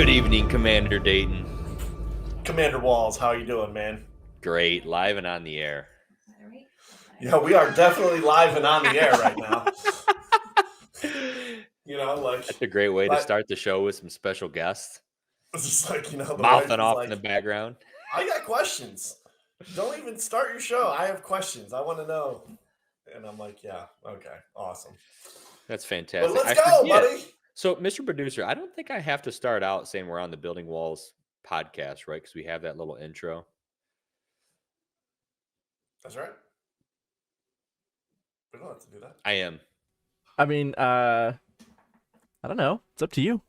Good evening, Commander Dayton. Commander Whalls, how you doing, man? Great, live and on the air. Yeah, we are definitely live and on the air right now. That's a great way to start the show with some special guests. It's just like, the mouthing off in the background. I got questions. Don't even start your show. I have questions. I want to know. And I'm like, yeah, okay, awesome. That's fantastic. But let's go, buddy. So, Mr. Producer, I don't think I have to start out saying we're on the Building Walls podcast, right? Because we have that little intro. That's right. We don't have to do that. I am. I mean, I don't know. It's up to you.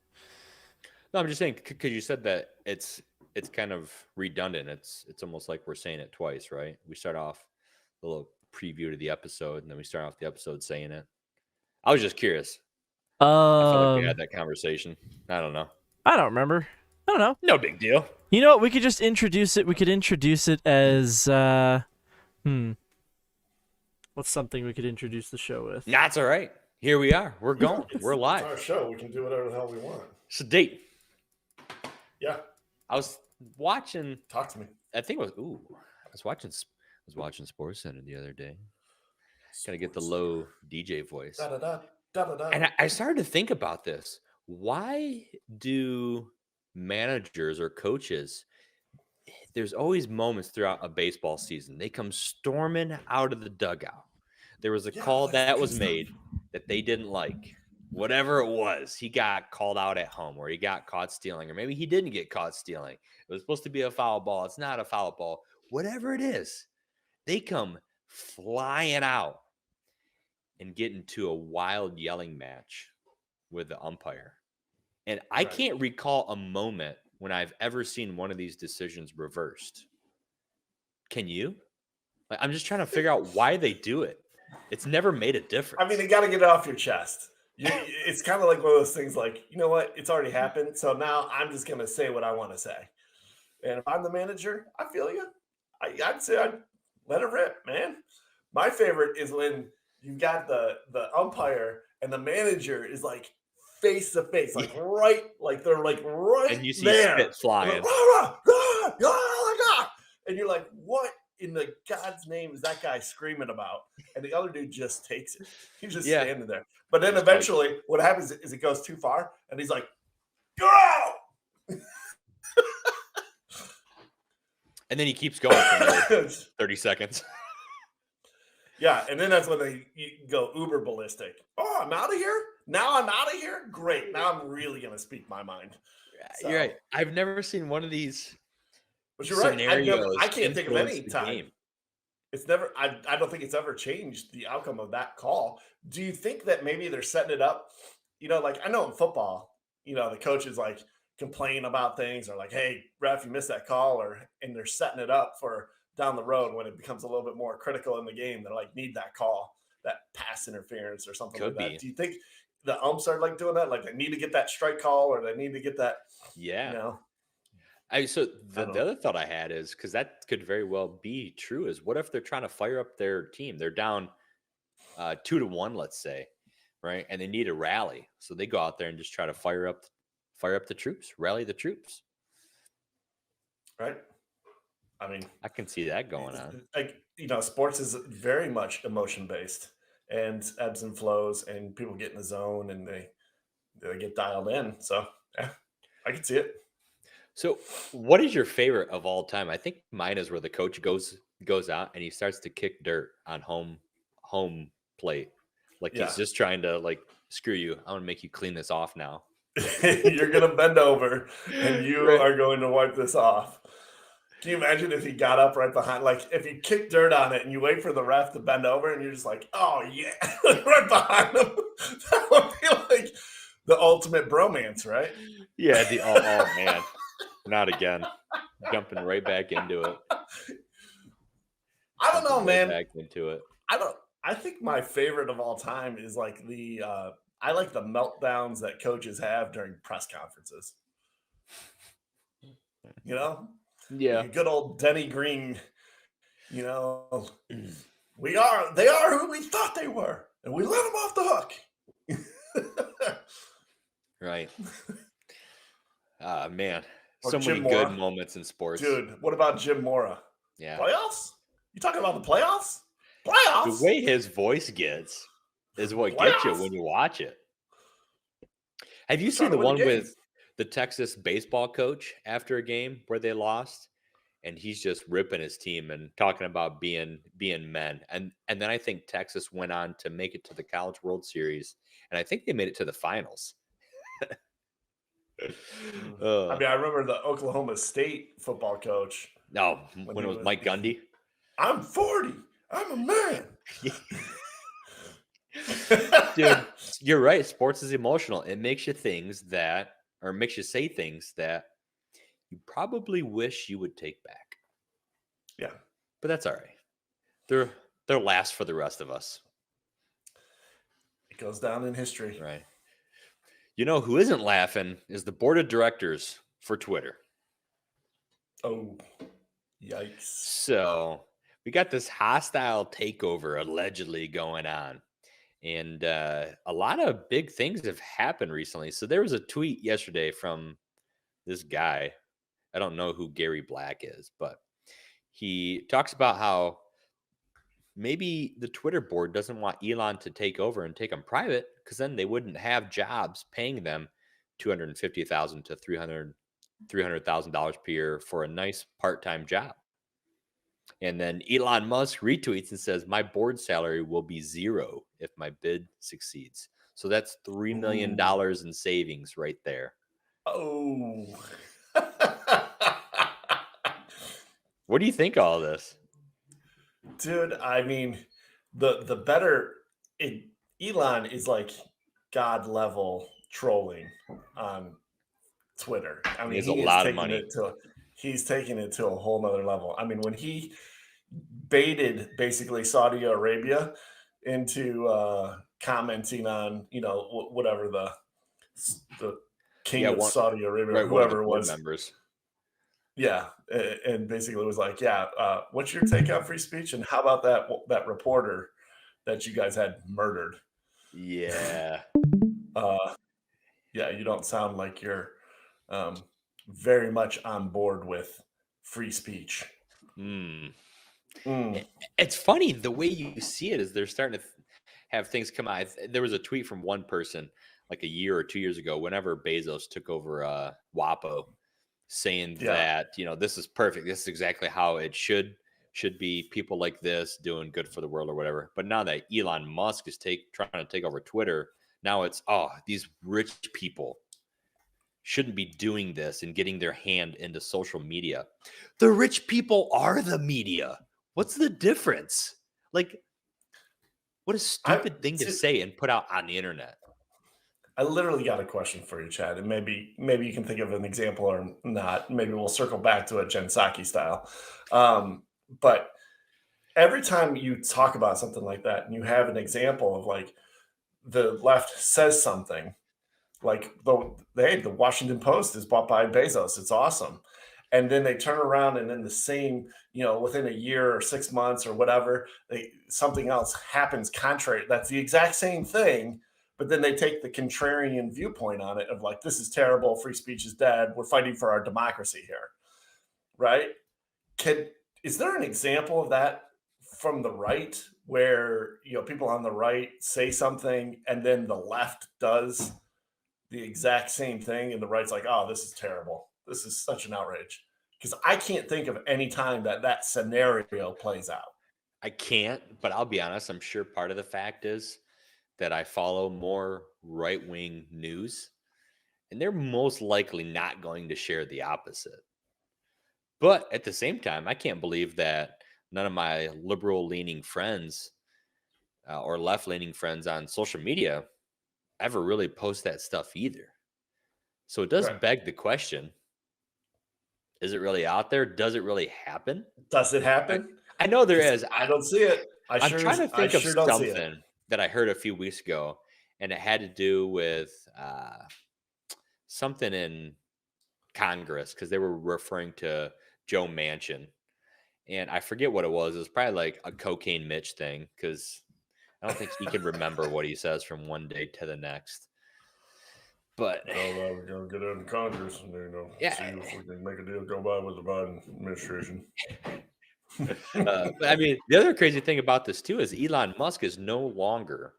No, I'm just saying because you said that it's kind of redundant. It's almost like we're saying it twice, right? We start off a little preview to the episode, and then we start off the episode saying it. I was just curious. I feel like we had that conversation. I don't know. I don't remember. I don't know. No big deal. You know what? We could just introduce it. We could introduce it as what's something we could introduce the show with? That's all right. Here we are. We're going. We're live. It's our show. We can do whatever the hell we want. So, date. Yeah. I was watching. Talk to me. I think it was. I was watching Sports Center the other day. Gotta get the low DJ voice. And I started to think about this. Why do managers or coaches? There's always moments throughout a baseball season. They come storming out of the dugout. There was a call that was made that they didn't like. Whatever it was, he got called out at home, or he got caught stealing, or maybe he didn't get caught stealing. It was supposed to be a foul ball. It's not a foul ball. Whatever it is, they come flying out and get into a wild yelling match with the umpire. And I can't recall a moment when I've ever seen one of these decisions reversed. Can you? Like, I'm just trying to figure out why they do it. It's never made a difference. I mean, you got to get it off your chest. It's kind of like one of those things like, you know what? It's already happened. So now I'm just going to say what I want to say. And if I'm the manager, I feel you. I'd say I'd let it rip, man. My favorite is when you got the umpire and the manager is like face to face, like right, like they're like right there. And you see spit flying. Like, oh my God. And you're like, what in the God's name is that guy screaming about? And the other dude just takes it. He's just standing there. But then eventually what happens is it goes too far and he's like, go! And then he keeps going for another 30 seconds. Yeah, and then that's when they go uber ballistic. Oh, I'm out of here? Now I'm out of here? Great. Now I'm really going to speak my mind. So. You're right. I've never seen one of these but you're scenarios. Right. I can't think of any time. Game. It's never. I don't think it's ever changed the outcome of that call. Do you think that maybe they're setting it up? Like I know in football, the coaches like complain about things or like, hey, ref, you missed that call, and they're setting it up for down the road when it becomes a little bit more critical in the game. They're like, need that call, that pass interference or something like that. Do you think the umps are like doing that? Like they need to get that strike call or they need to get that? Yeah. So the other thought I had is because that could very well be true is what if they're trying to fire up their team? They're down 2-1, let's say, right? And they need a rally. So they go out there and just try to fire up the troops, rally the troops. Right. I mean, I can see that going on. Like, sports is very much emotion based and ebbs and flows, and people get in the zone and they get dialed in. So yeah, I can see it. So what is your favorite of all time? I think mine is where the coach goes out and he starts to kick dirt on home plate. Like he's just trying to like, screw you. I want to make you clean this off now. You're going to bend over and you are going to wipe this off. Can you imagine if he got up right behind, like if you kick dirt on it and you wait for the ref to bend over and you're just like, oh yeah, right behind him. That would be like the ultimate bromance, right? Yeah. Oh man, not again. Jumping right back into it. I don't know, man. Back into it. I think my favorite of all time is like I like the meltdowns that coaches have during press conferences. Yeah. Good old Denny Green, they are who we thought they were, and we let them off the hook. Right. Man, Or so Jim many good Mora. moments in sports. Dude, what about Jim Mora? Yeah. Playoffs? You talking about the playoffs? The Playoffs? way his voice gets is what gets you when you watch it. Have you seen the one with the Texas baseball coach after a game where they lost? And he's just ripping his team and talking about being men. And then I think Texas went on to make it to the College World Series. And I think they made it to the finals. I mean, I remember the Oklahoma State football coach. No, when it was Mike Gundy. I'm 40. I'm a man. Dude, you're right. Sports is emotional. It makes you makes you say things that you probably wish you would take back. Yeah. But that's all right. They're last for the rest of us. It goes down in history. Right. You know who isn't laughing is the board of directors for Twitter. Oh, yikes. So we got this hostile takeover allegedly going on. And a lot of big things have happened recently. So there was a tweet yesterday from this guy. I don't know who Gary Black is, but he talks about how maybe the Twitter board doesn't want Elon to take over and take them private, because then they wouldn't have jobs paying them $250,000 to $300,000 per year for a nice part-time job. And then Elon Musk retweets and says, my board salary will be $0 if my bid succeeds. So that's $3 million in savings right there. Oh. What do you think of all this? Dude, I mean, the better Elon is like God level trolling on Twitter. I mean, he has a lot of money. He's taking it to a whole nother level. I mean, when he baited basically Saudi Arabia into commenting on, whatever the king of Saudi Arabia, right, whoever it was, members. Yeah, and basically it was like, what's your take on free speech, and how about that reporter that you guys had murdered? Yeah. You don't sound like you're very much on board with free speech. It's funny the way you see it is they're starting to have things come out. There was a tweet from one person like a year or 2 years ago, whenever Bezos took over WAPO, saying that, this is perfect. This is exactly how it should be. People like this doing good for the world or whatever. But now that Elon Musk is trying to take over Twitter, now it's, these rich people shouldn't be doing this and getting their hand into social media. The rich people are the media. What's the difference? Like, what a stupid thing to say and put out on the internet. I literally got a question for you, Chad, and maybe you can think of an example or not. Maybe we'll circle back to it Jen Psaki style. But every time you talk about something like that and you have an example of like the left says something, like the Washington Post is bought by Bezos. It's awesome. And then they turn around and in the same, within a year or 6 months or whatever, something else happens contrary. That's the exact same thing. But then they take the contrarian viewpoint on it of like, this is terrible. Free speech is dead. We're fighting for our democracy here. Right? Is there an example of that from the right where, people on the right say something and then the left does the exact same thing and the right's like, oh, this is terrible. This is such an outrage. Because I can't think of any time that scenario plays out. I can't, but I'll be honest. I'm sure part of the fact is that I follow more right-wing news, and they're most likely not going to share the opposite. But at the same time, I can't believe that none of my liberal-leaning friends or left-leaning friends on social media ever really post that stuff either. So it does beg the question, is it really out there? Does it really happen? Does it happen? I know there is. I don't see it. I'm trying to think of something that I heard a few weeks ago, and it had to do with something in Congress, because they were referring to Joe Manchin, and I forget what it was. It was probably like a Cocaine Mitch thing, because I don't think he can remember what he says from one day to the next. But we're gonna get in Congress and yeah, see if we can make a deal go by with the Biden administration. but I mean, the other crazy thing about this too is Elon Musk is no longer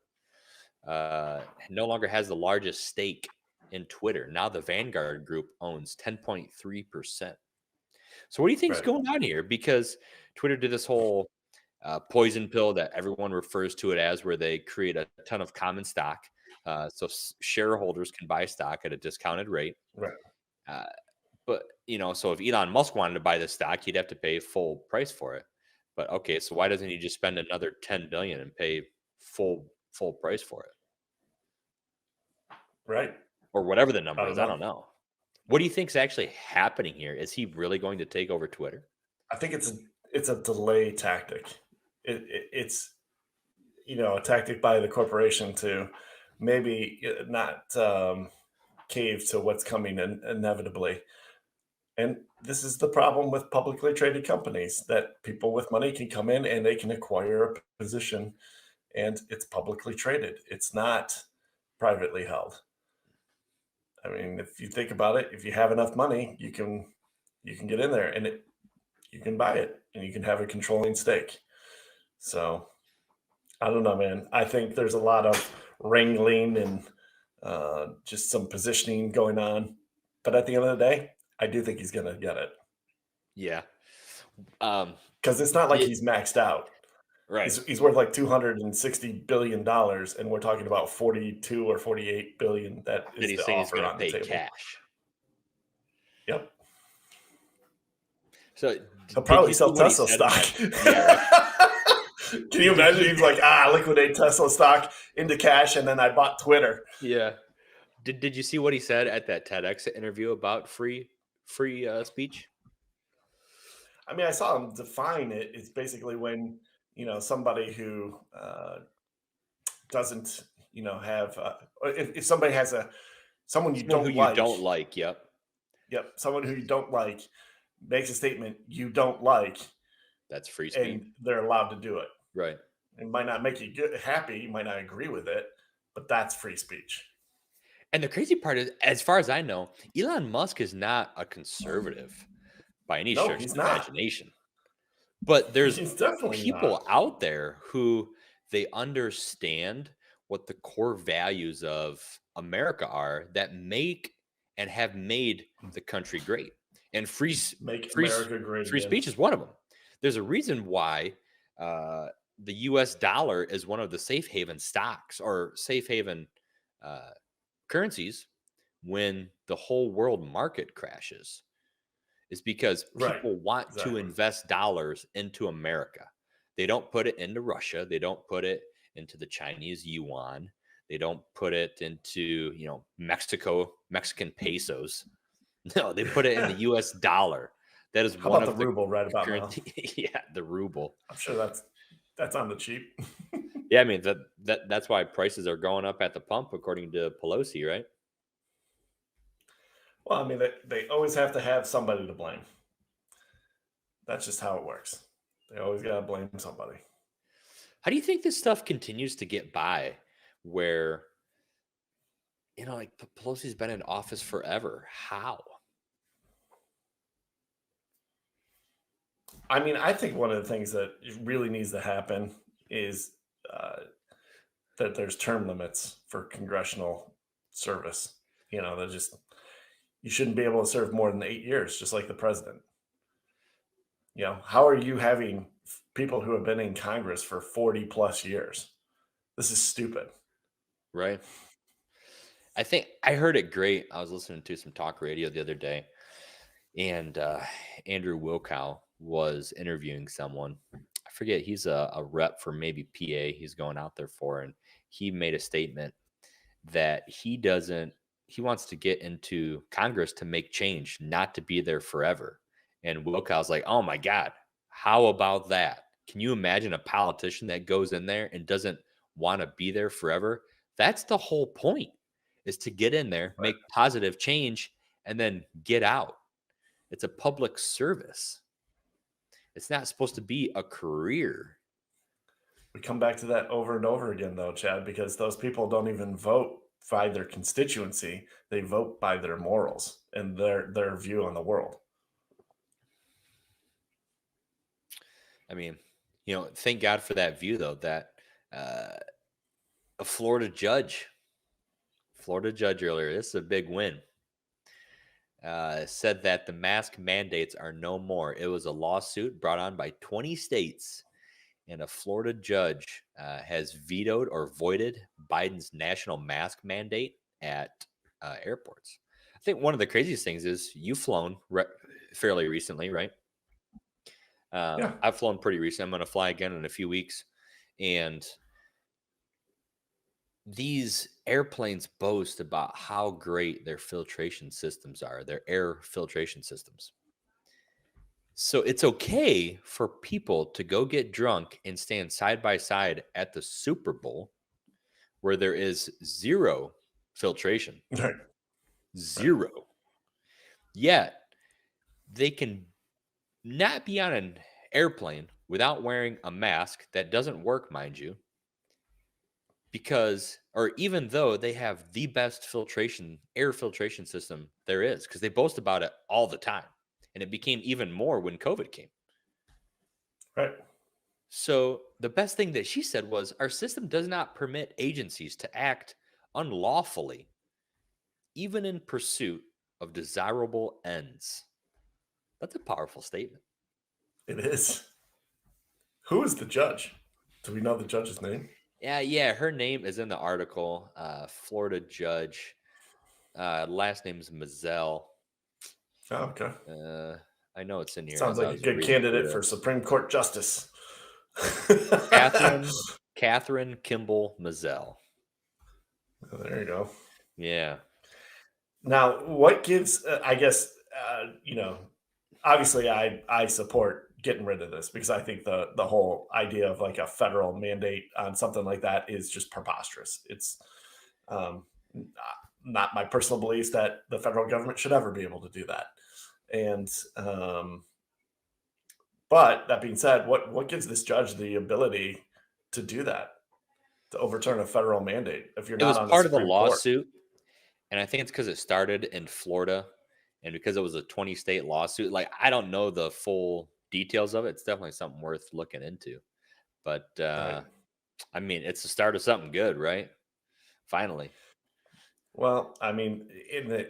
has the largest stake in Twitter. Now the Vanguard Group owns 10.3%. So what do you think is Right. going on here? Because Twitter did this whole poison pill that everyone refers to it as, where they create a ton of common stock, so shareholders can buy stock at a discounted rate. Right. But so if Elon Musk wanted to buy the stock, he'd have to pay full price for it. But okay, so why doesn't he just spend another 10 billion and pay full price for it, Right. or whatever the number I don't is? I know. don't know. What do you think is actually happening here? Is he really going to take over Twitter? I think it's a delay tactic. It's a tactic by the corporation to maybe not cave to what's coming inevitably. And this is the problem with publicly traded companies, that people with money can come in and they can acquire a position, and it's publicly traded. It's not privately held. I mean, if you think about it, if you have enough money, you can get in there and you can buy it and you can have a controlling stake. So I don't know, man. I think there's a lot of wrangling and just some positioning going on. But at the end of the day, I do think he's going to get it, Yeah. because it's not like Yeah, he's maxed out. right. He's worth like $260 billion, and we're talking about 42 or 48 billion that That is he's the saying he's offer going to on the pay table. cash. Yep. So He'll probably you see sell what he Tesla said in stock. that- Yeah, right. Can you imagine? He's like, liquidate Tesla stock into cash, and then I bought Twitter. Yeah. Did you see what he said at that TEDx interview about free speech? I mean, I saw him define it. It's basically when somebody who doesn't have if somebody has someone you Someone who don't you like. don't like. Yep. Yep, someone who you don't like makes a statement you don't like, That's free speech. and they're allowed to do it. Right. It might not make you happy. You might not agree with it, but that's free speech. And the crazy part is, as far as I know, Elon Musk is not a conservative by any No, stretch he's of not. imagination. But there's He's definitely people not. out there who they understand what the core values of America are, that make and have made the country great. And Make free America great again. speech is one of them. There's a reason why the US dollar is one of the safe haven stocks or safe haven currencies when the whole world market crashes, is because Right, people want to exactly. invest dollars into America. They don't put it into Russia. They don't put it into the Chinese yuan. They don't put it into, Mexican pesos. No, they put it in the US dollar. That is How one about of the ruble right about now? currency. Yeah, the ruble. I'm sure that's on the cheap. Yeah, I mean that's why prices are going up at the pump, according to Pelosi, right? Well, I mean, they always have to have somebody to blame. That's just how it works. They always got to blame somebody. How do you think this stuff continues to get by, where like Pelosi's been in office forever? How? I mean, I think one of the things that really needs to happen is that there's term limits for congressional service. You shouldn't be able to serve more than 8 years, just like the president. How are you having people who have been in Congress for 40 plus years? This is stupid. Right. I think I heard it great. I was listening to some talk radio the other day, and Andrew Wilkow was interviewing someone. I forget, he's a rep for maybe PA he's going out there for, and he made a statement that he wants to get into Congress to make change, not to be there forever. And Wilkow's like, oh my God, how about that? Can you imagine a politician that goes in there and doesn't want to be there forever? That's the whole point, is to get in there, make positive change, and then get out. It's a public service. It's not supposed to be a career. We come back to that over and over again, though, Chad, because those people don't even vote by their constituency. They vote by their morals and their view on the world. I mean, thank God for that view, though, that a Florida judge earlier, this is a big win, said that the mask mandates are no more. It was a lawsuit brought on by 20 states, and a Florida judge has vetoed or voided Biden's national mask mandate at airports. I think one of the craziest things is you've flown fairly recently, right? Yeah. I've flown pretty recently. I'm going to fly again in a few weeks. And these airplanes boast about how great their filtration systems are, their air filtration systems. So it's okay for people to go get drunk and stand side by side at the Super Bowl where there is zero filtration. Right. Zero. Yet they can not be on an airplane without wearing a mask that doesn't work, mind you, even though they have the best air filtration system there is, because they boast about it all the time. And it became even more when COVID came. Right. So the best thing that she said was, our system does not permit agencies to act unlawfully, even in pursuit of desirable ends. That's a powerful statement. It is. Who is the judge? Do we know the judge's name? Yeah. Her name is in the article. Florida judge. Last name is Mazzell. Oh, okay. I know it's in here. Sounds like a good candidate for Supreme Court justice. Catherine Kimball Mazzell. Oh, there you go. Yeah. Now, what gives? I guess obviously, I support getting rid of this because I think the whole idea of like a federal mandate on something like that is just preposterous. It's not my personal beliefs that the federal government should ever be able to do that. And but that being said, what gives this judge the ability to do that, to overturn a federal mandate if you're not on part of the Supreme Court? lawsuit, and I think it's because it started in Florida, and because it was a 20-state lawsuit. Like, I don't know the full details of it. It's definitely something worth looking into. But Right. I mean, it's the start of something good, right? Finally. Well, I mean,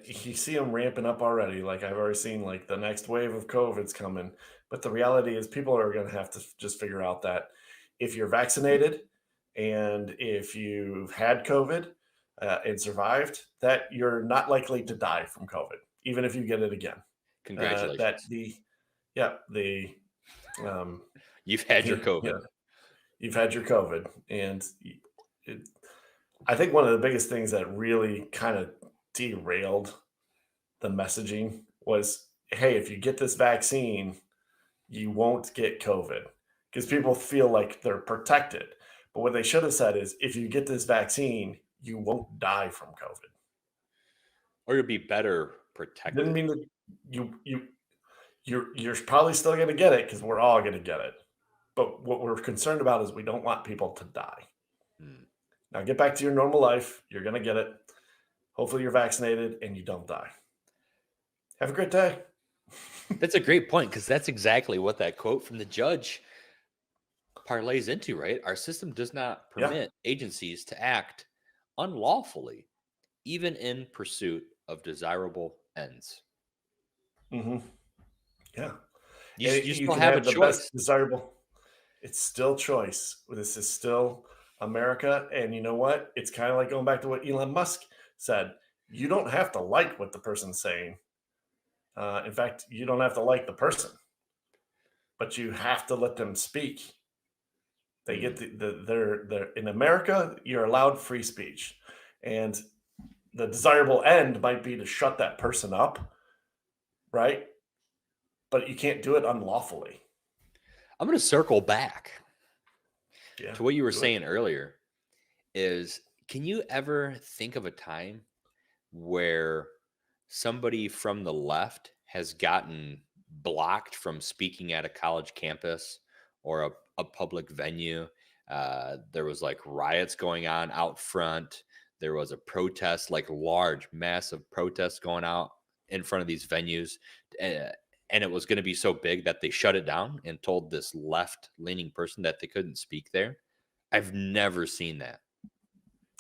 you see them ramping up already. Like I've already seen, like the next wave of COVID's coming. But the reality is, people are going to have to just figure out that if you're vaccinated and if you've had COVID and survived, that you're not likely to die from COVID, even if you get it again. Congratulations. You've had your COVID. Yeah, you've had your COVID, and I think one of the biggest things that really kind of derailed the messaging was, hey, if you get this vaccine, you won't get COVID, because people feel like they're protected. But what they should have said is, if you get this vaccine, you won't die from COVID. Or you'll be better protected. Didn't mean that you're probably still going to get it, because we're all going to get it. But what we're concerned about is we don't want people to die. Now get back to your normal life. You're going to get it. Hopefully you're vaccinated and you don't die. Have a great day. That's a great point, because that's exactly what that quote from the judge parlays into, right? Our system does not permit agencies to act unlawfully, even in pursuit of desirable ends. Mm-hmm. Yeah. You still have a choice. Best desirable. It's still choice. This is still America. And you know what? It's kind of like going back to what Elon Musk said. You don't have to like what the person's saying. In fact, you don't have to like the person, but you have to let them speak. They get they're in America, you're allowed free speech. And the desirable end might be to shut that person up, right? But you can't do it unlawfully. I'm going to circle back to what you were saying earlier. Can you ever think of a time where somebody from the left has gotten blocked from speaking at a college campus or a public venue? There was like riots going on out front. there was a protest, like large, massive protests going out in front of these venues. And it was going to be so big that they shut it down and told this left-leaning person that they couldn't speak there. I've never seen that.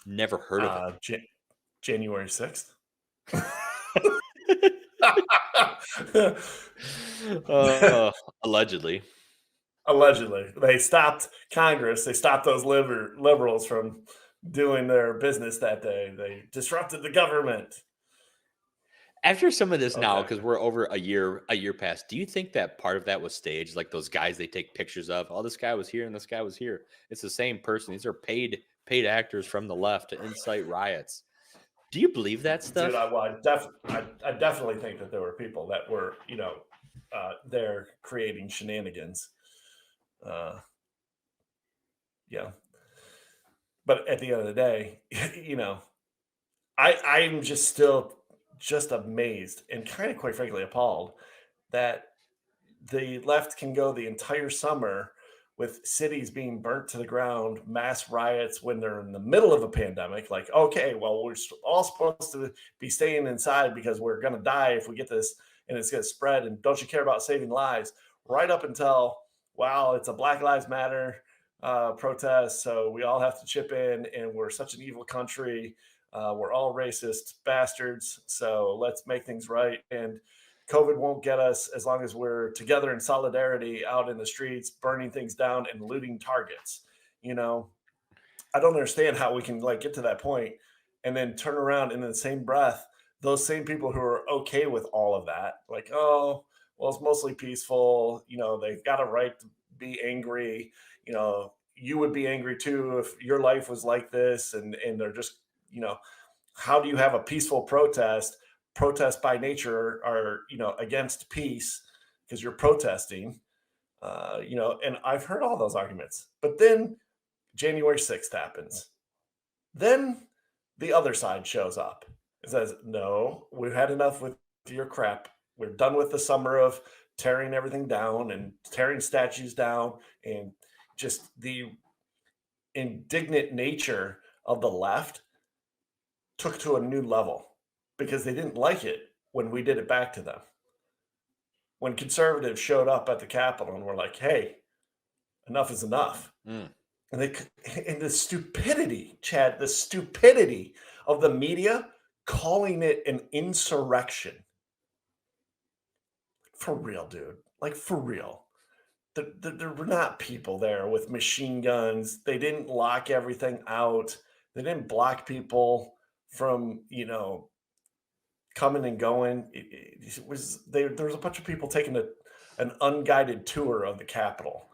Never heard of it. January 6th. Allegedly. Allegedly. They stopped Congress. They stopped those liberals from doing their business that day. They disrupted the government. After some of this now, because we're over a year past, do you think that part of that was staged? Like those guys they take pictures of, oh, this guy was here and this guy was here. It's the same person. These are paid actors from the left to incite riots. Do you believe that stuff? Dude, I definitely think that there were people that were, there creating shenanigans. Yeah. But at the end of the day, I'm just still amazed and kind of, quite frankly, appalled that the left can go the entire summer with cities being burnt to the ground, mass riots when they're in the middle of a pandemic. Like, okay, well, we're all supposed to be staying inside because we're going to die if we get this and it's going to spread. And don't you care about saving lives? Right up until, wow, it's a Black Lives Matter protest, so we all have to chip in, and we're such an evil country. We're all racist bastards, so let's make things right. And COVID won't get us as long as we're together in solidarity out in the streets, burning things down and looting targets. I don't understand how we can get to that point and then turn around and in the same breath, those same people who are okay with all of that, like, oh, well, it's mostly peaceful. They've got a right to be angry. You would be angry too if your life was like this. And they're just, how do you have a peaceful protest? Protests by nature are, against peace because you're protesting, and I've heard all those arguments. But then January 6th happens. Then the other side shows up and says, no, we've had enough with your crap. We're done with the summer of tearing everything down and tearing statues down, and just the indignant nature of the left took to a new level because they didn't like it when we did it back to them. When conservatives showed up at the Capitol and were like, hey, enough is enough. And the stupidity, Chad, the stupidity of the media calling it an insurrection. For real, dude. Like, for real. There were not people there with machine guns. They didn't lock everything out. They didn't block people from, coming and going. There was a bunch of people taking an unguided tour of the Capitol.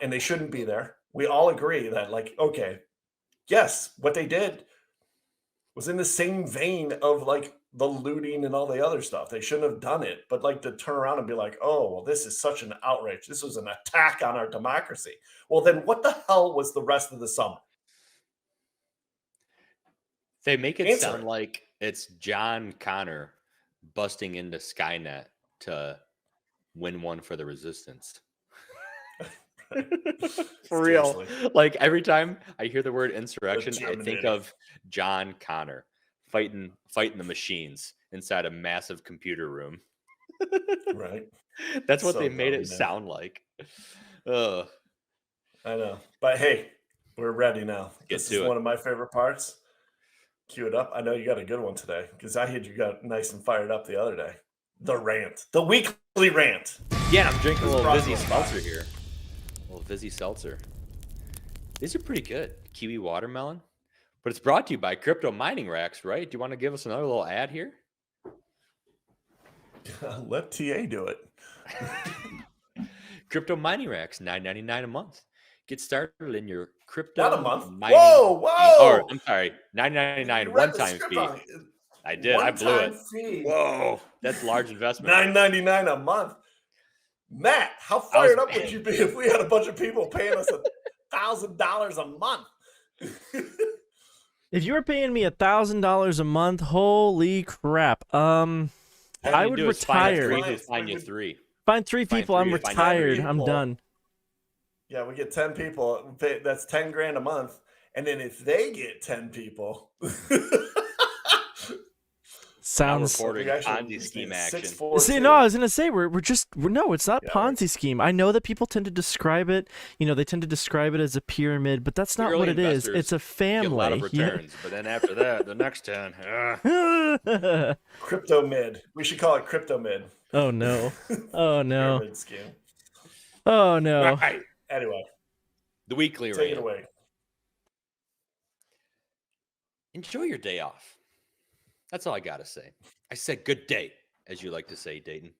And they shouldn't be there. We all agree that, okay, yes, what they did was in the same vein of the looting and all the other stuff. They shouldn't have done it, but to turn around and be like, oh, well, this is such an outrage. This was an attack on our democracy. Well, then what the hell was the rest of the summer? They make it sound like it's John Connor busting into Skynet to win one for the resistance. For real. Like every time I hear the word insurrection, I think of John Connor fighting the machines inside a massive computer room. Right. That's what they made it sound like. I know. But hey, we're ready now. This is one of my favorite parts. Cue it up. I know you got a good one today because I heard you got nice and fired up the other day. The rant. The weekly rant. Yeah, I'm drinking a little Vizzy Seltzer here. A little Vizzy Seltzer. These are pretty good. Kiwi watermelon. But it's brought to you by Crypto Mining Racks, right? Do you want to give us another little ad here? Let TA do it. Crypto Mining Racks, $9.99 a month. Get started in your crypto. Not a month. Mining Or I'm sorry, $9.99 one-time fee. I did. I blew it. Fee. Whoa, that's a large investment. $9.99 a month. Matt, how fired up would you be if we had a bunch of people paying us $1,000 a month? If you were paying me $1,000 a month, holy crap! I would retire. Find you three. Find three people. I'm retired. I'm done. Yeah, we get 10 people. That's $10,000 a month, And then if they get 10 people, Sounds. reporting actually Ponzi scheme it's action. 642. See, no, I was gonna say no, it's not Yeah, Ponzi scheme. I know that people tend to describe it, they tend to describe it as a pyramid, but that's The not early what it is. investors It's a Get a lot of family. Yeah. returns, but then after that, the next 10. Crypto mid. We should call it crypto mid. Oh no. Oh no. Pyramid scheme. Oh no. All right, Anyway, the weekly take rant. it away. Enjoy your day off. That's all I got to say. I said good day, as you like to say, Dayton.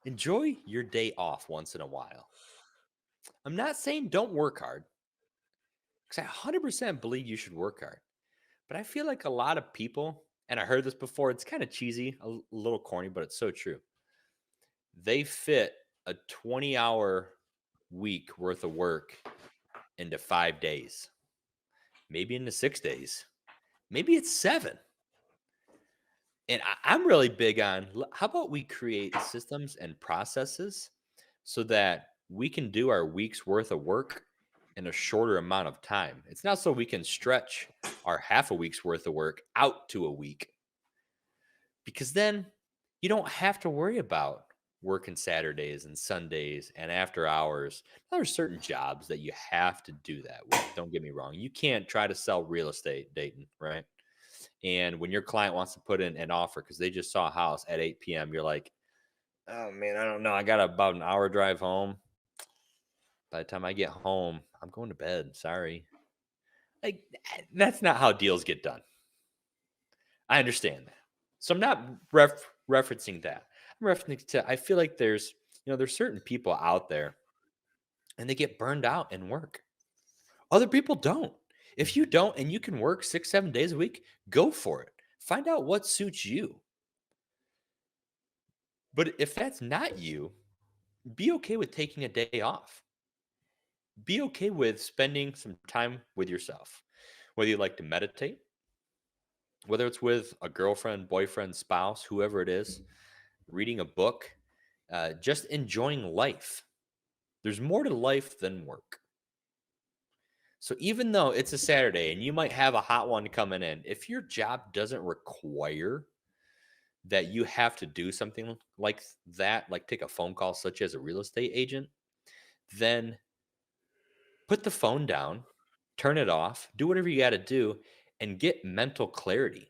Enjoy your day off once in a while. I'm not saying don't work hard, because I 100% believe you should work hard. But I feel like a lot of people, and I heard this before, it's kind of cheesy, a little corny, but it's so true. They fit a 20-hour week worth of work into 5 days, maybe into 6 days, maybe it's 7. And I'm really big on, how about we create systems and processes so that we can do our week's worth of work in a shorter amount of time. It's not so we can stretch our half a week's worth of work out to a week, because then you don't have to worry about working Saturdays and Sundays and after hours. There are certain jobs that you have to do that with. Don't get me wrong. You can't try to sell real estate, Dayton, right? And when your client wants to put in an offer because they just saw a house at 8 p.m., you're like, oh, man, I don't know. I got about an hour drive home. By the time I get home, I'm going to bed. Sorry. Like, that's not how deals get done. I understand that. So I'm not referencing that. I'm referencing to, I feel like there's certain people out there and they get burned out in work. Other people don't. If you don't and you can work 6-7 days a week, go for it. Find out what suits you. But if that's not you, be okay with taking a day off. Be okay with spending some time with yourself. Whether you like to meditate, whether it's with a girlfriend, boyfriend, spouse, whoever it is, reading a book, just enjoying life. There's more to life than work. So even though it's a Saturday and you might have a hot one coming in, if your job doesn't require that you have to do something like that, like take a phone call such as a real estate agent, then put the phone down, turn it off, do whatever you got to do, and get mental clarity.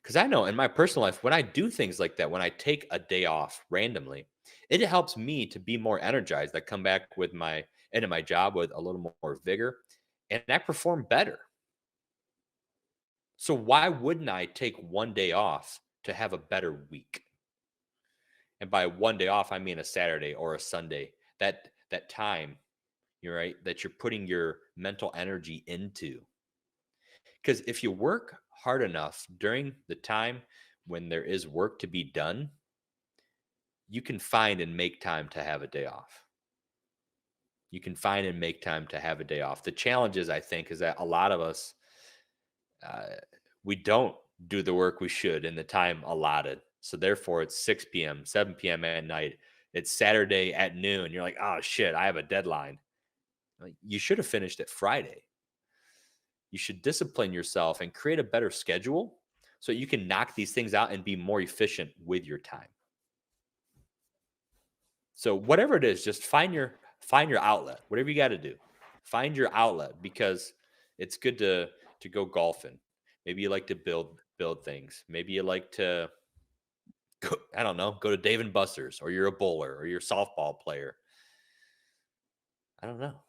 Because I know in my personal life, when I do things like that, when I take a day off randomly, it helps me to be more energized. I come back into my job with a little more vigor, and I perform better. So why wouldn't I take one day off to have a better week? And by one day off, I mean a Saturday or a Sunday. That time, you're right, that you're putting your mental energy into. Because if you work hard enough during the time when there is work to be done, you can find and make time to have a day off. You can find and make time to have a day off. The challenge is, I think, is that a lot of us, we don't do the work we should in the time allotted. So therefore, it's 6 p.m., 7 p.m. at night. It's Saturday at noon. You're like, oh, shit, I have a deadline. Like, you should have finished it Friday. You should discipline yourself and create a better schedule so you can knock these things out and be more efficient with your time. So whatever it is, just find your outlet. Whatever you got to do, find your outlet, because it's good to go golfing. Maybe you like to build things. Maybe you like to go, I don't know, go to Dave & Buster's, or you're a bowler, or you're a softball player. I don't know.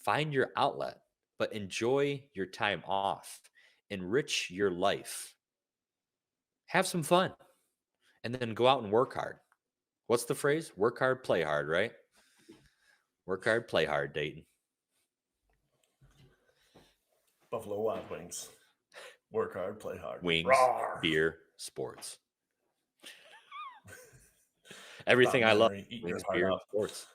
Find your outlet, but enjoy your time off. Enrich your life. Have some fun, and then go out and work hard. What's the phrase? Work hard, play hard, right? Work hard, play hard, Dayton. Buffalo Wild Wings. Work hard, play hard. Wings, Rawr. beer, sports. Everything I love. Eat Wings, your heart beer, out. sports.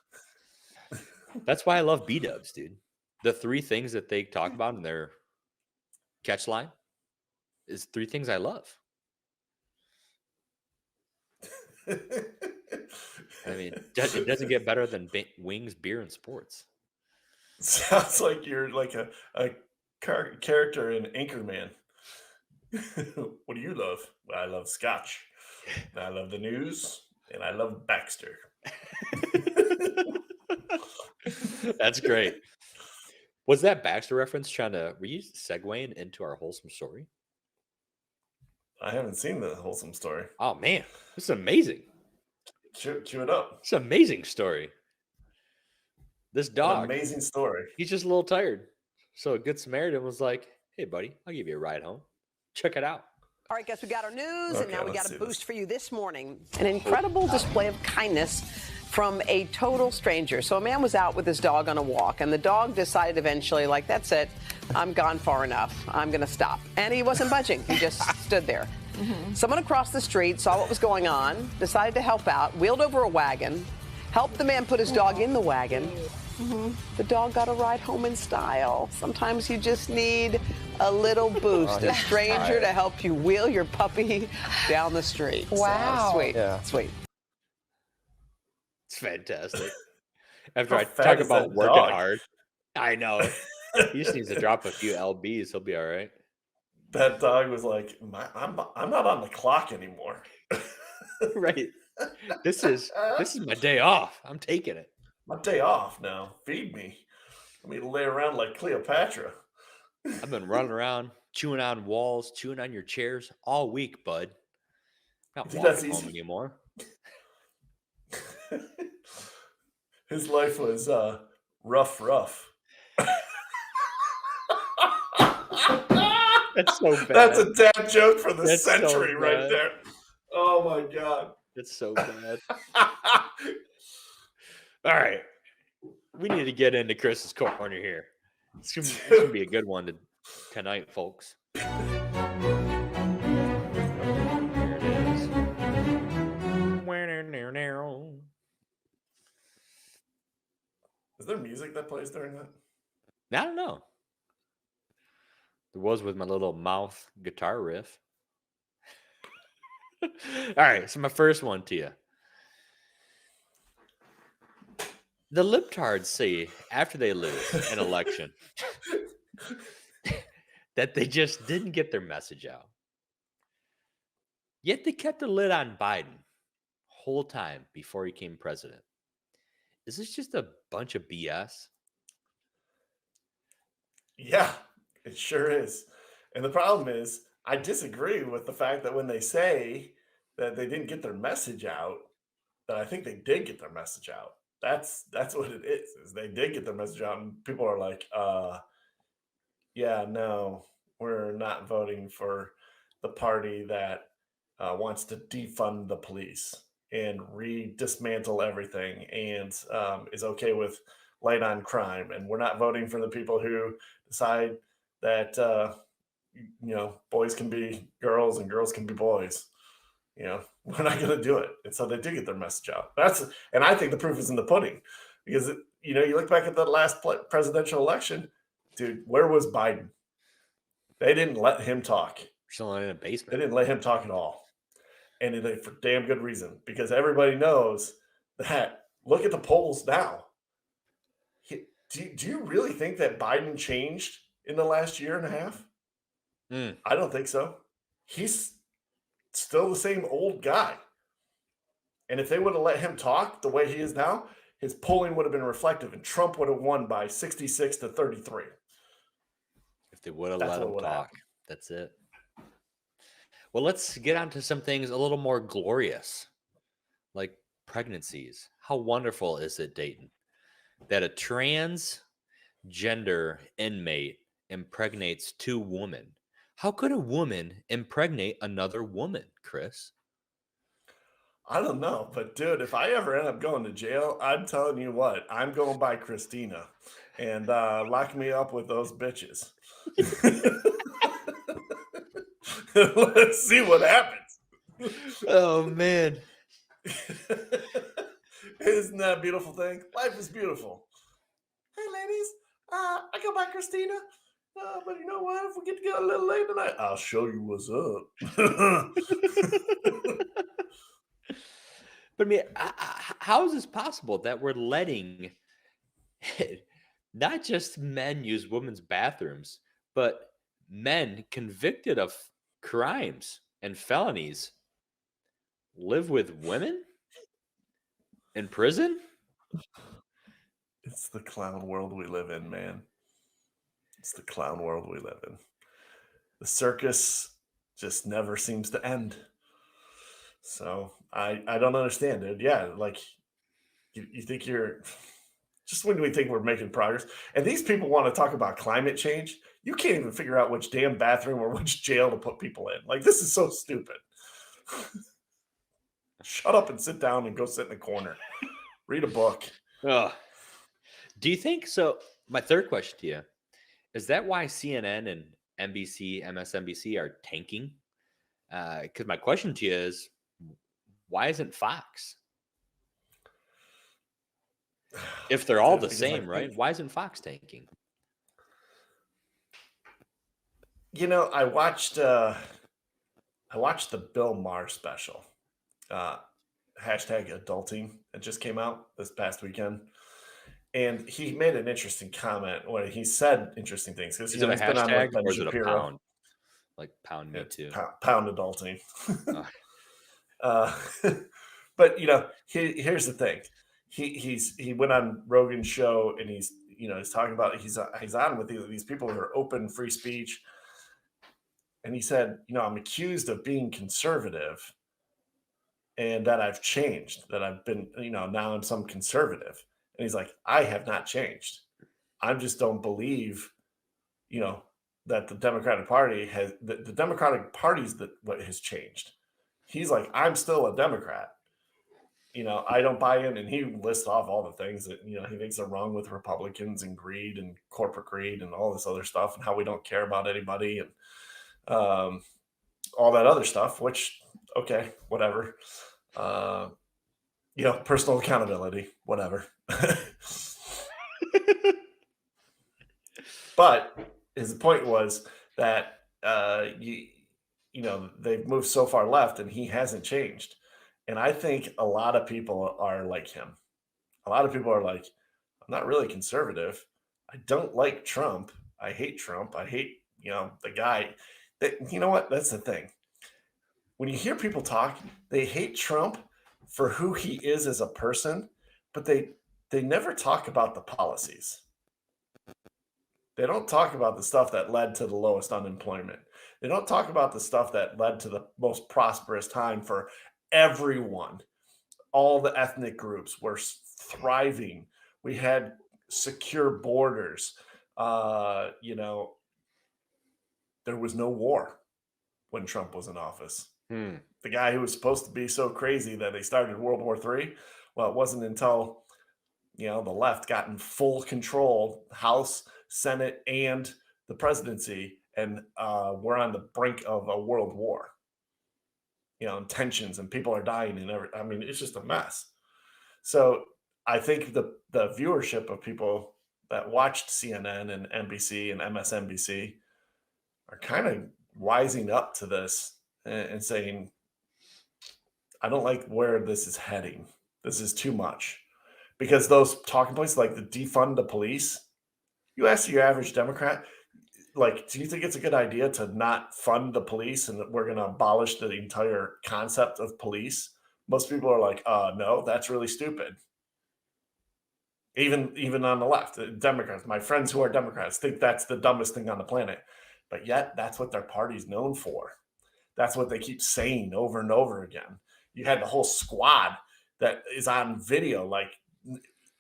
That's why I love B-dubs, dude. The 3 things that they talk about in their catch line is 3 things I love. I mean, it doesn't get better than wings, beer, and sports. Sounds like you're like a character in Anchorman. What do you love? Well, I love Scotch. I love the news, and I love Baxter. That's great. Was that Baxter reference were you segueing into our wholesome story? I haven't seen the wholesome story. Oh man, this is amazing. Chew it up. It's an amazing story. This dog, amazing story. He's just a little tired. So a good Samaritan was like, "Hey buddy, I'll give you a ride home. Check it out." All right, guys, we got our news, and now we got a boost for you this morning. An incredible display of kindness from a total stranger. So a man was out with his dog on a walk, and the dog decided eventually, like, that's it. I'm gone far enough. I'm going to stop. And he wasn't budging. He just stood there. Someone across the street saw what was going on, decided to help out, wheeled over a wagon, helped the man put his dog in the wagon. The dog got a ride home in style. Sometimes you just need a little boost, a stranger to help you wheel your puppy down the street. Wow. So, sweet, sweet. It's fantastic. After How I fat talk is about that working dog? hard, I know. He just needs to drop a few LBs. He'll be all right. That dog was like, I'm not on the clock anymore. Right. This is my day off. I'm taking it. My day off now. Feed me. Let me lay around like Cleopatra. I've been running around, chewing on walls, chewing on your chairs all week, bud. Not You think that's walking home easy? anymore. His life was rough. That's so bad. That's a dad joke for the That's so century right bad. there. Oh my god. That's so bad. All right. We need to get into Chris's corner here. It's gonna be a good one tonight, folks. There it is. Is there music that plays during that? I don't know. There was with my little mouth guitar riff. All right, so my first one to you. The libtards say after they lose an election that they just didn't get their message out. Yet they kept a lid on Biden whole time before he became president. Is this just a bunch of BS? Yeah, it sure is. And the problem is, I disagree with the fact that when they say that they didn't get their message out, that I think they did get their message out. That's what it is they did get their message out, and people are like, yeah, no, we're not voting for the party that wants to defund the police and dismantle everything and is okay with light on crime. And we're not voting for the people who decide that, boys can be girls and girls can be boys. We're not going to do it. And so they did get their message out. And I think the proof is in the pudding because, you look back at the last presidential election, dude, where was Biden? They didn't let him talk. Still in a basement. They didn't let him talk at all. And for damn good reason, because everybody knows that. Look at the polls now. Do you really think that Biden changed in the last year and a half? I don't think so. He's still the same old guy. And if they would have let him talk the way he is now, his polling would have been reflective and Trump would have won by 66 to 33. If they would have let him talk. That's it. Well, let's get on to some things a little more glorious, like pregnancies. How wonderful is it, Dayton, that a transgender inmate impregnates two women? How could a woman impregnate another woman, Chris? I don't know, but dude, if I ever end up going to jail, I'm telling you what, I'm going by Christina and lock me up with those bitches. Let's see what happens. Oh, man. Isn't that a beautiful thing? Life is beautiful. Hey, ladies, I go by Christina. But you know what? If we get to go a little late tonight, I'll show you what's up. But I mean, how is this possible that we're letting not just men use women's bathrooms, but men convicted of crimes and felonies live with women in prison? It's the clown world we live in, man. It's the clown world we live in. The circus just never seems to end. So I don't understand, dude. Yeah, like you think you're just when we think we're making progress, and these people want to talk about climate change, you can't even figure out which damn bathroom or which jail to put people in. Like, this is so stupid. Shut up and sit down and go sit in the corner. Read a book. Ugh. Do you think so? My third question to you is that why CNN and NBC, MSNBC are tanking? Because my question to you is, why isn't Fox? If they're all the same, right? Why isn't Fox tanking? You know, I watched the Bill Maher special, hashtag adulting. It just came out this past weekend, and he made an interesting comment when he said interesting things. Because is it a hashtag or is it a pound? Like pound me too. Pound adulting. But you know, here's the thing. He went on Rogan's show and he's talking about he's on with these people who are open free speech, and he said, I'm accused of being conservative, and that I've changed, that I've been now I'm some conservative, and he's like, I have not changed. I just don't believe that the Democratic Party has the Democratic Party's what has changed. He's like, I'm still a Democrat. I don't buy in. And he lists off all the things that, he thinks are wrong with Republicans and greed and corporate greed and all this other stuff and how we don't care about anybody and all that other stuff, which, okay, whatever. Personal accountability, whatever. But his point was that, they've moved so far left and he hasn't changed. And I think a lot of people are like him. A lot of people are like, I'm not really conservative. I don't like Trump. I hate Trump. I hate, the guy. You know what? That's the thing. When you hear people talk, they hate Trump for who he is as a person, but they never talk about the policies. They don't talk about the stuff that led to the lowest unemployment. They don't talk about the stuff that led to the most prosperous time for everyone. All the ethnic groups were thriving. We had secure borders. There was no war when Trump was in office. The guy who was supposed to be so crazy that they started World War III, well, it wasn't until, the left got in full control, House, Senate, and the presidency, and we're on the brink of a world war. And tensions and people are dying and it's just a mess. So I think the viewership of people that watched CNN and NBC and MSNBC are kind of wising up to this and saying, I don't like where this is heading. This is too much. Because those talking points like the defund the police, you ask your average Democrat, like, do you think it's a good idea to not fund the police and that we're going to abolish the entire concept of police? Most people are like, no, that's really stupid. Even on the left, Democrats, my friends who are Democrats think that's the dumbest thing on the planet. But yet that's what their party's known for. That's what they keep saying over and over again. You had the whole squad that is on video, like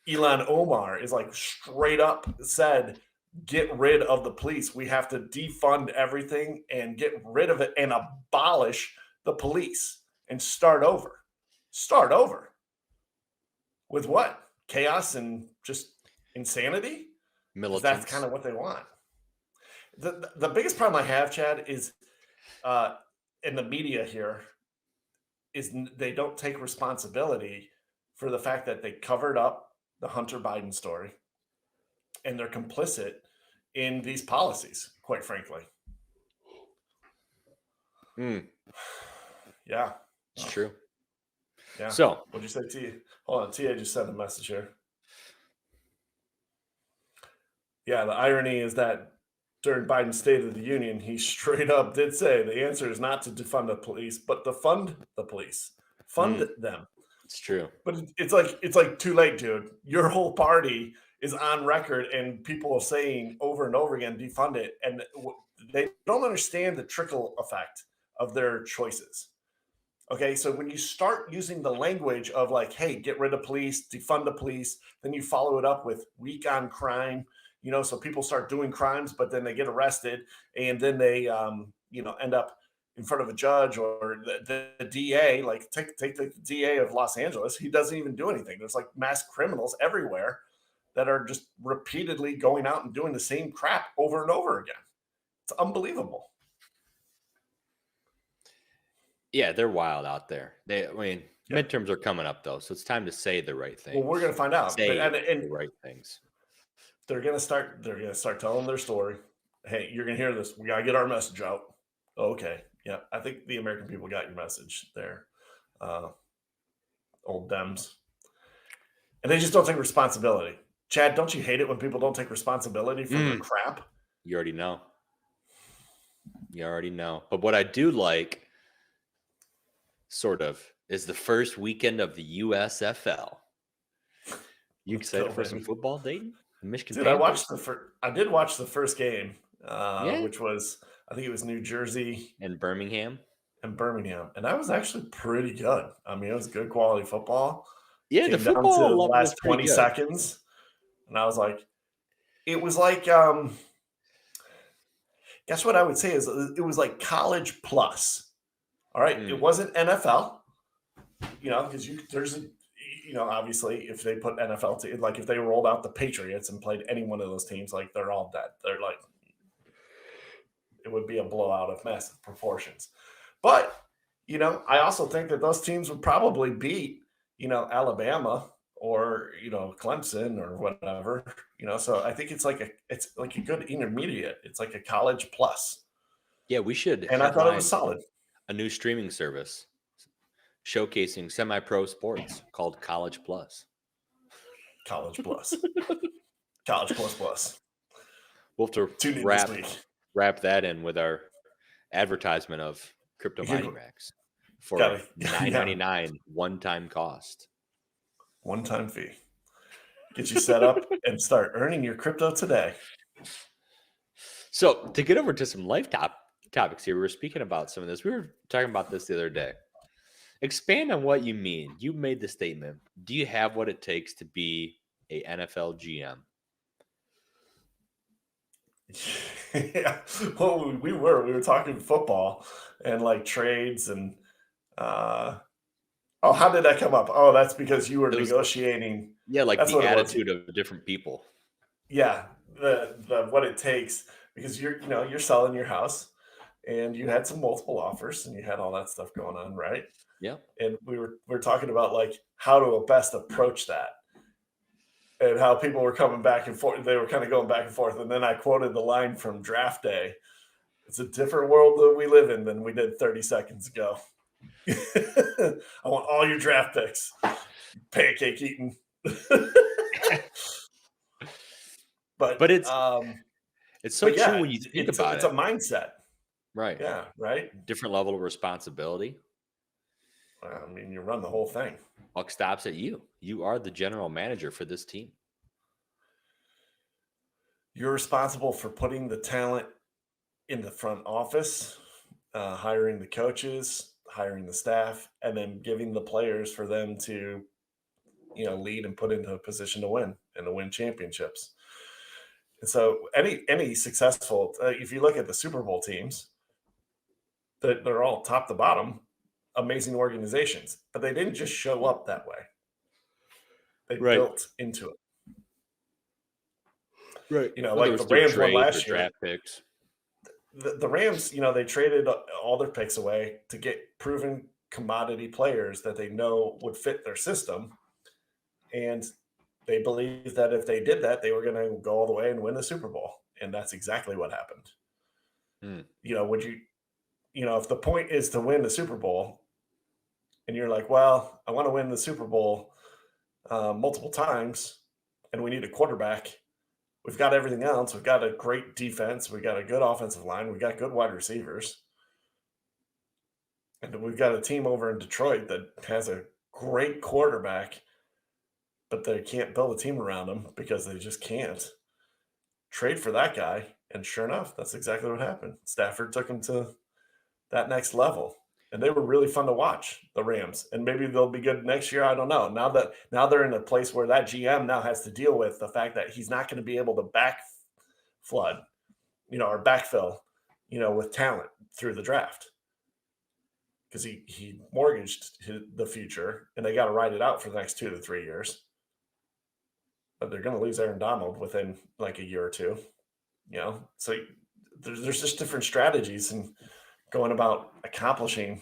Elon Omar is like straight up said, get rid of the police. We have to defund everything and get rid of it and abolish the police and start over. Start over. With what? Chaos and just insanity? That's kind of what they want. The biggest problem I have, Chad, is in the media here is they don't take responsibility for the fact that they covered up the Hunter Biden story. And they're complicit in these policies, quite frankly. Yeah. It's true. Yeah. So, what'd you say, T? Hold on, T, I just sent a message here. Yeah, the irony is that during Biden's State of the Union, he straight up did say the answer is not to defund the police, but to fund the police. Fund them. It's true. But it's like too late, dude. Your whole party is on record and people are saying over and over again, defund it. And they don't understand the trickle effect of their choices. Okay, so when you start using the language of like, hey, get rid of police, defund the police, then you follow it up with weak on crime, so people start doing crimes, but then they get arrested and then they, end up in front of a judge or the DA, like take the DA of Los Angeles. He doesn't even do anything. There's like mass criminals everywhere that are just repeatedly going out and doing the same crap over and over again. It's unbelievable. Yeah, they're wild out there. Midterms are coming up though, so it's time to say the right thing. Well, we're going to find out. Say and the right things. They're going to start telling their story. Hey, you're going to hear this. We got to get our message out. Okay. Yeah, I think the American people got your message there. Old Dems. And they just don't take responsibility. Chad, don't you hate it when people don't take responsibility for their crap? You already know. But what I do like, sort of, is the first weekend of the USFL. You excited for some football, Dayton? Michigan Dude, Panthers. I did watch the first game, which was, I think it was New Jersey and Birmingham. And that was actually pretty good. I mean, it was good quality football. Yeah, Came the football down to the level last was pretty 20 good. seconds. And I was like, it was like, guess what I would say is it was like college plus. All right. It wasn't NFL, because obviously if they put NFL, like if they rolled out the Patriots and played any one of those teams, like they're all dead. They're like, it would be a blowout of massive proportions. But, I also think that those teams would probably beat, Alabama or, Clemson or whatever, so I think it's like a good intermediate. It's like a college plus. Yeah, we should. And I thought it was solid. A new streaming service showcasing semi-pro sports called College Plus. College Plus. College Plus. We'll have to wrap that in with our advertisement of crypto mining racks for $9.99 one-time cost. One-time fee. Get you set up and start earning your crypto today. So to get over to some Lifetop Topics here, we were speaking about some of this. We were talking about this the other day. Expand on what you mean. You made the statement. Do you have what it takes to be a NFL GM? Yeah. Well, we were talking football and like trades and how did that come up? Oh, that's because you were negotiating. Yeah, like the attitude of different people. Yeah, the what it takes, because you're selling your house and you had some multiple offers and you had all that stuff going on, right? Yeah. And we're talking about like how to best approach that. And how people were coming back and forth. They were kind of going back and forth. And then I quoted the line from Draft Day. It's a different world that we live in than we did 30 seconds ago. I want all your draft picks. Pancake eating. But it's so true when you think about it. It's a mindset. Right. Yeah, right. Different level of responsibility. I mean, you run the whole thing. Buck stops at you. You are the general manager for this team. You're responsible for putting the talent in the front office, hiring the coaches, hiring the staff, and then giving the players for them to, lead and put into a position to win and to win championships. And so any successful, if you look at the Super Bowl teams, they're all top to bottom, amazing organizations, but they didn't just show up that way. They built into it. Right. Like the Rams won last year. Draft picks. The Rams, they traded all their picks away to get proven commodity players that they know would fit their system. And they believed that if they did that, they were going to go all the way and win the Super Bowl. And that's exactly what happened. Would you, if the point is to win the Super Bowl and you're like, well, I want to win the Super Bowl multiple times and we need a quarterback, We've got everything else. We've got a great defense. We've got a good offensive line. We've got good wide receivers. And we've got a team over in Detroit that has a great quarterback, but they can't build a team around him because they just can't. Trade for that guy. And sure enough, that's exactly what happened. Stafford took him to that next level. And they were really fun to watch, the Rams. And maybe they'll be good next year. I don't know. Now they're in a place where that GM now has to deal with the fact that he's not going to be able to back flood, or backfill, with talent through the draft. Because he mortgaged the future, and they got to ride it out for the next 2 to 3 years. But they're going to lose Aaron Donald within like a year or two. So there's just different strategies and going about accomplishing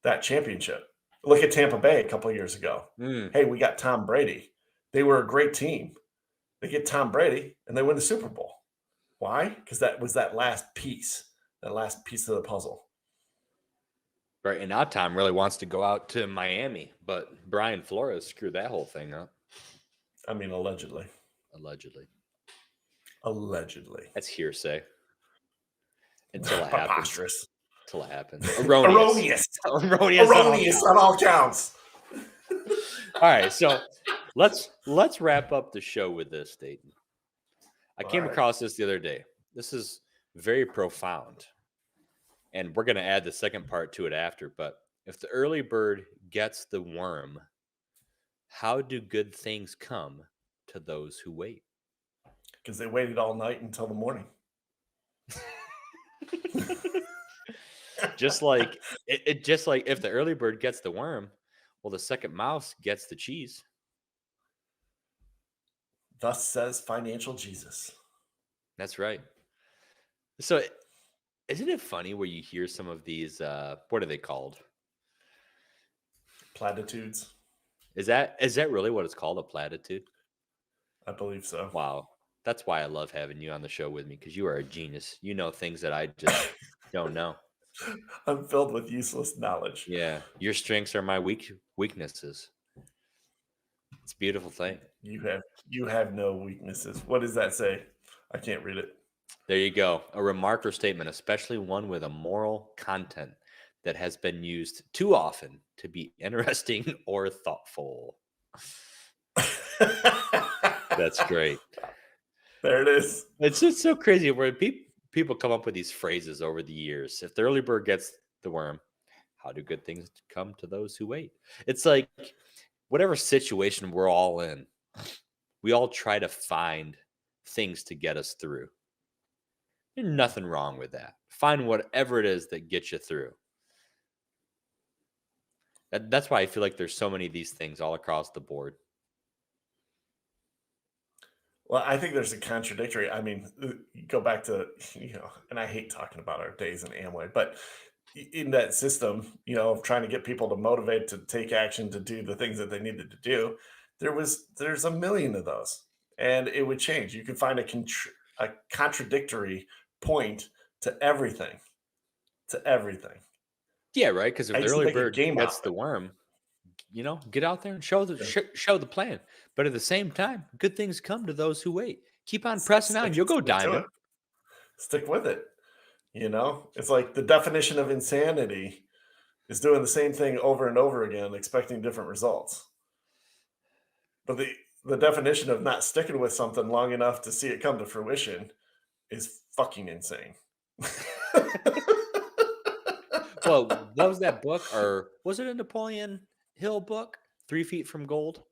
that championship. Look at Tampa Bay a couple of years ago. Hey, we got Tom Brady. They were a great team. They get Tom Brady and they win the Super Bowl. Why? Because that was that last piece of the puzzle. Right. And now Tom really wants to go out to Miami, but Brian Flores screwed that whole thing up. I mean, allegedly. Allegedly. That's hearsay. Until it happens. Preposterous. Until it happens. Erroneous on all counts. All right, so let's wrap up the show with this, Dayton. I came across this the other day. This is very profound. And we're going to add the second part to it after. But if the early bird gets the worm, how do good things come to those who wait? Because they waited all night until the morning. just like if the early bird gets the worm, well, the second mouse gets the cheese. Thus says financial Jesus. That's right. So isn't it funny where you hear some of these, what are they called? Platitudes. Is that really what it's called, a platitude? I believe so. Wow. That's why I love having you on the show with me, because you are a genius. You know things that I just don't know. I'm filled with useless knowledge. Yeah. Your strengths are my weaknesses. It's a beautiful thing. You have no weaknesses. What does that say? I can't read it. There you go. A remark or statement, especially one with a moral content that has been used too often to be interesting or thoughtful. That's great. There it is. It's just so crazy where people come up with these phrases over the years. If the early bird gets the worm, how do good things come to those who wait? It's like whatever situation we're all in, we all try to find things to get us through. There's nothing wrong with that. Find whatever it is that gets you through. That's why I feel like there's so many of these things all across the board. Well, I think there's a contradictory. I mean, you go back to, and I hate talking about our days in Amway, but in that system, of trying to get people to motivate to take action to do the things that they needed to do, there's a million of those, and it would change. You could find a contradictory point to everything. Yeah, right. Because if the early bird gets the worm, get out there and show the plan. But at the same time, good things come to those who wait. Keep on pressing on. You'll go diamond. Stick with it. It's like the definition of insanity is doing the same thing over and over again, expecting different results. But the definition of not sticking with something long enough to see it come to fruition is fucking insane. Well, what was that book? Or was it a Napoleon Hill book? 3 Feet from Gold?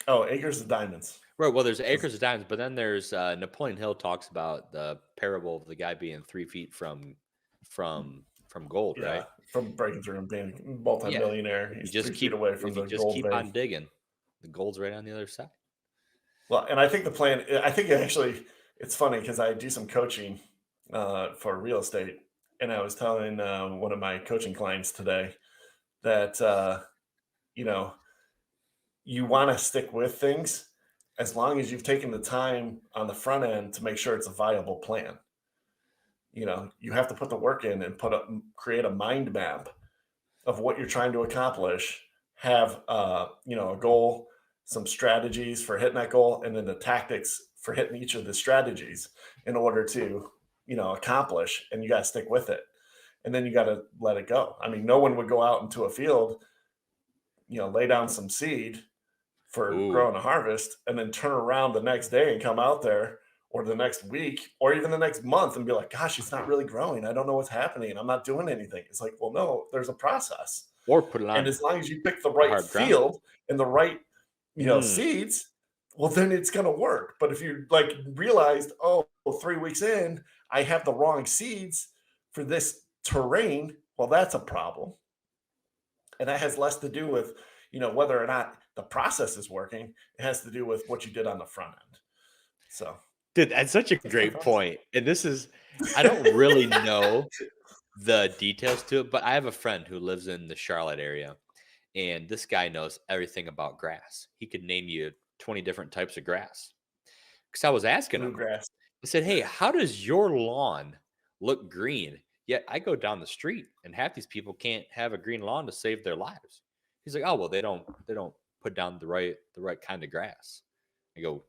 Oh, Acres of Diamonds. Right. Well, there's Acres of Diamonds, but then there's Napoleon Hill talks about the parable of the guy being 3 feet from gold, yeah, right? From breaking through and being multi-millionaire. Yeah. He's you just 3 feet away from the gold. Just keep on digging. The gold's right on the other side. Well, and I think the plan, it's funny because I do some coaching for real estate. And I was telling one of my coaching clients today that, you want to stick with things as long as you've taken the time on the front end to make sure it's a viable plan. You have to put the work in and create a mind map of what you're trying to accomplish, have, a goal, some strategies for hitting that goal, and then the tactics for hitting each of the strategies in order to, accomplish, and you got to stick with it. And then you got to let it go. I mean, no one would go out into a field, lay down some seed for growing a harvest and then turn around the next day and come out there or the next week or even the next month and be like, gosh, it's not really growing. I don't know what's happening. I'm not doing anything. It's like, well, no, there's a process. Or put it on. And as long as you pick the right field and the right, seeds, well, then it's going to work. But if you realized, 3 weeks in, I have the wrong seeds for this terrain, well, that's a problem. And that has less to do with, whether or not the process is working. It has to do with what you did on the front end. So, dude, that's such a great point. And this is, I don't really know the details to it, but I have a friend who lives in the Charlotte area, and this guy knows everything about grass. He could name you 20 different types of grass. Because I was asking him, grass. I said, hey, how does your lawn look green? Yet I go down the street and half these people can't have a green lawn to save their lives. He's like, oh, well, they don't put down the right kind of grass. I go,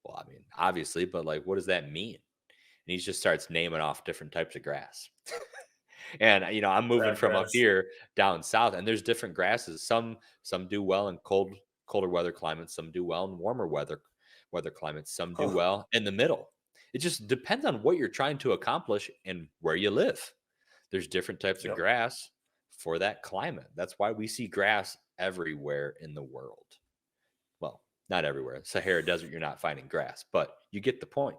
well, I mean, obviously, but what does that mean? And he just starts naming off different types of grass. And, I'm moving from up here down south, and there's different grasses. Some do well in colder weather climates. Some do well in warmer weather climates. Some do well in the middle. It just depends on what you're trying to accomplish and where you live. There's different types of grass for that climate. That's why we see grass everywhere in the world. Well, not everywhere. Sahara Desert, you're not finding grass, but you get the point.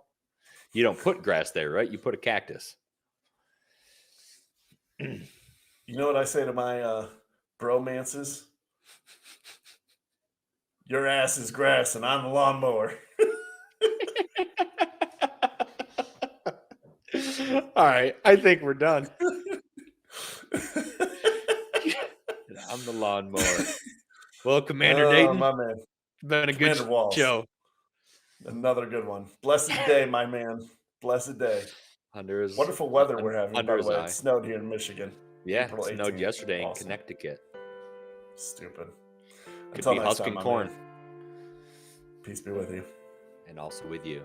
You don't put grass there, right? You put a cactus. You know what I say to my bromances? Your ass is grass and I'm a lawnmower. All right, I think we're done. I'm the lawnmower. Well, Commander Dayton, my man. It's been a Commander good Whalls. show. Another good one. Blessed day, my man. Blessed day. Wonderful weather we're having, by the way. It snowed here in Michigan. Yeah, April it snowed 18th. yesterday Awesome. in Connecticut. Stupid. Could Until be next husking time, my corn. man. Peace be with you. And also with you.